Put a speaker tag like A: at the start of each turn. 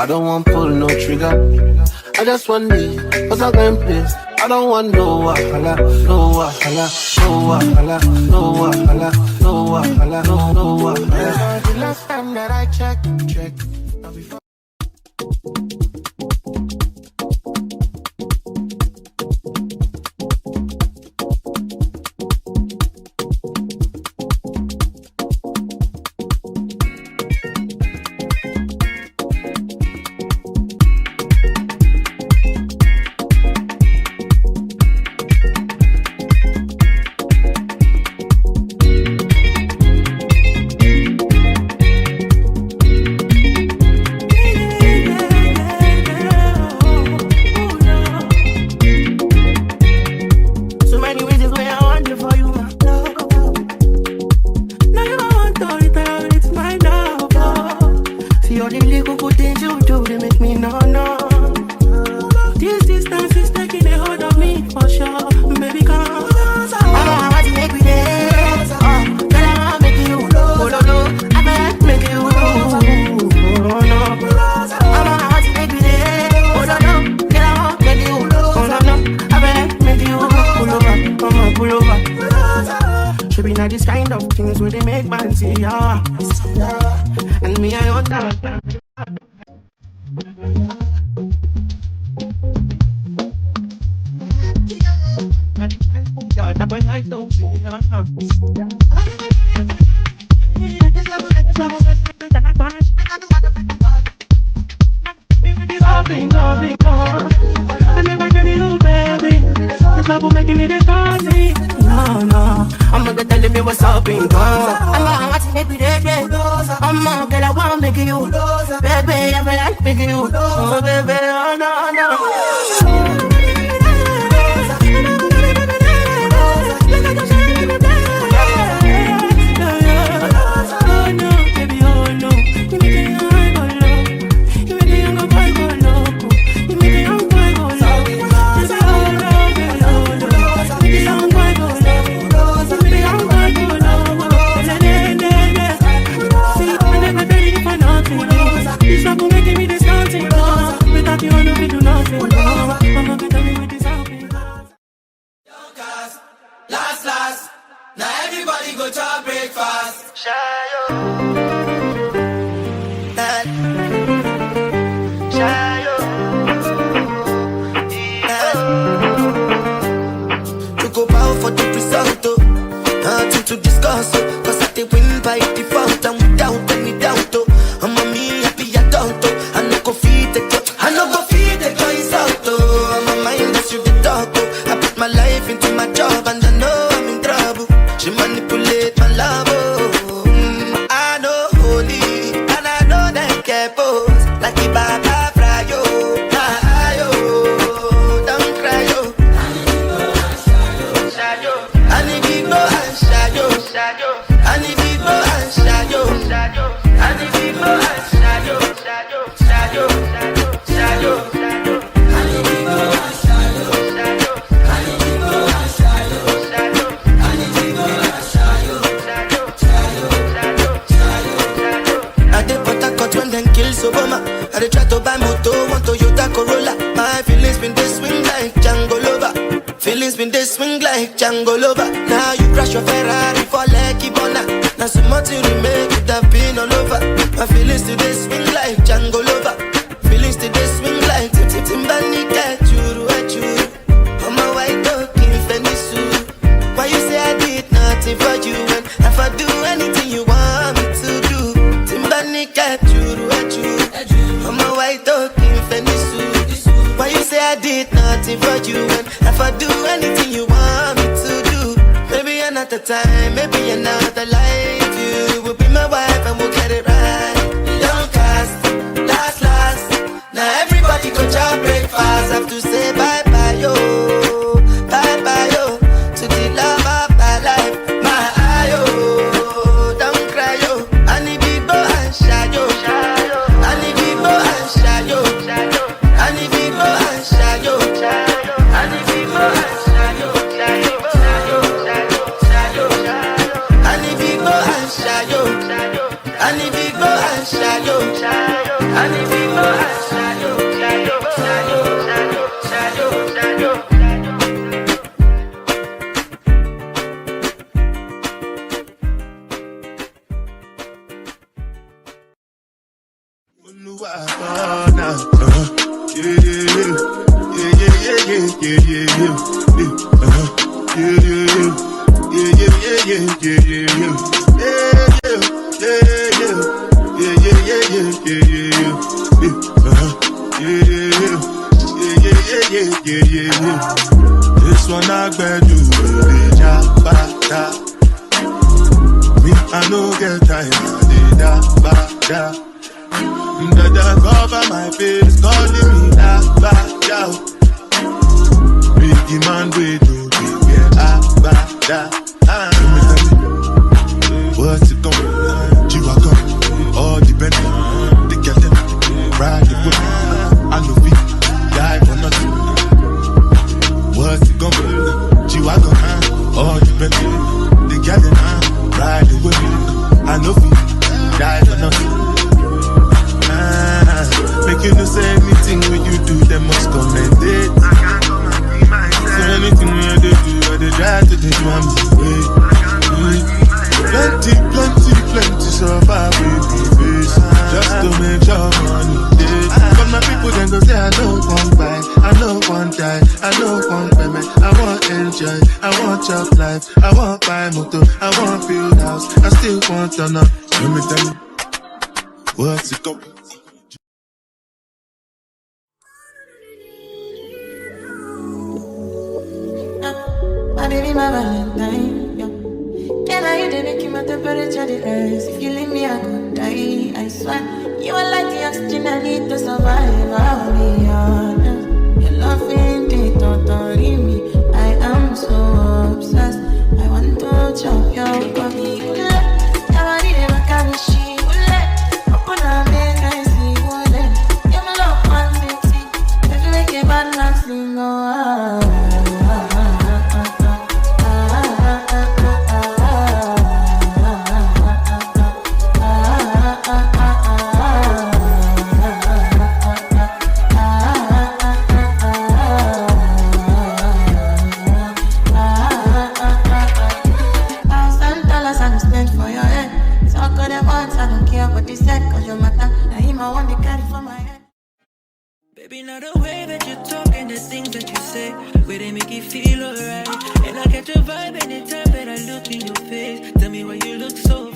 A: I don't want pull no trigger. I just want leave, cause I got in place. I don't want no wahala, no wahala, no wahala, no wahala, no wahala, no wahala. The last time that I checked. This kind of things where they make man see ya. And me, I understand. I'm gonna tell me what's up in God. I'm gonna make me that way. I'm gonna get I wanna make you. Baby, I feel like making you. Oh, baby, oh, no, no. Last, now everybody go to breakfast. Shayo, shayo, to go bow for the result, nothing to discuss, cause I did win by default and without any doubt. I'm a me happy adult, I no go feed the club, I no go feed the guys out. I'm a mind that's you the dog, I put my life into my job and I know I'm in trouble. She manipulate my love, I know holy and I know that care pose like the Baba Frayo. Don't cry, yo. I need to go and shadow. I need to go and shadow. I need to go and shadow. Obama, I try to buy moto, one Toyota Corolla. My feelings been they swing like Django Lover. Feelings been they swing like Django Lover. Now you crash your Ferrari for Lucky Bona. Now so much you remake it have been all over. My feelings today swing like Django Lover. Feelings today swing like Timbani cat churu churu. I'm a white dog in Fenisu. Why you say I did nothing for you when if I do anything you want me to do? Timbani cat churu. I'm a white dog in Fenisu. Why you say I did nothing for you and if I do anything you want me to do? Maybe another time, maybe another life. You will be my wife and we'll get it right. Don't cast, last. Now everybody go to breakfast. Have to say bye bye yo, to the love of my life, my ayo. Don't cry yo, I need big boy and shy yo. I need big boy and shy yo. I need big boy and shy yo. I need big boy and shy yo. I need big boy and shy yo. I need big boy and shy yo. I need big boy and
B: This one I bet you me, I no get tired. Dada cover my face, calling me da. Biggie man, we do get what's it gonna be? Chihuahua, all depend. They get them, ride the whip. I know we die for nothing. What's it gonna be? Chihuahua, all depend. They get them, ride the whip. I know we die for nothing. Make you no say anything when you do, they must commend it. So anything when you do, I try to do my way. Plenty survive with the face. Just to make sure money day. But my people then go say I don't want buy, I don't want die, I don't want payment. I want enjoy, I want chop life, I want buy motor, I want build house, I still want to know. Let me tell you, what's it going?
C: My baby, my Valentine, yeah. Can I hear the making my temperature the rise? If you leave me, I could die, I swear. You are like the oxygen I need to survive, I'll be honest. Your love ain't it, don't leave me. I am so obsessed. I want to chop your body. Nobody never can she open up, make I see what. You're my love, one sexy. If you make a bad man sing, oh,
D: Baby, now the way that you talk and the things that you say, where they make you feel alright. And I catch a vibe anytime that I look in your face. Tell me why you look so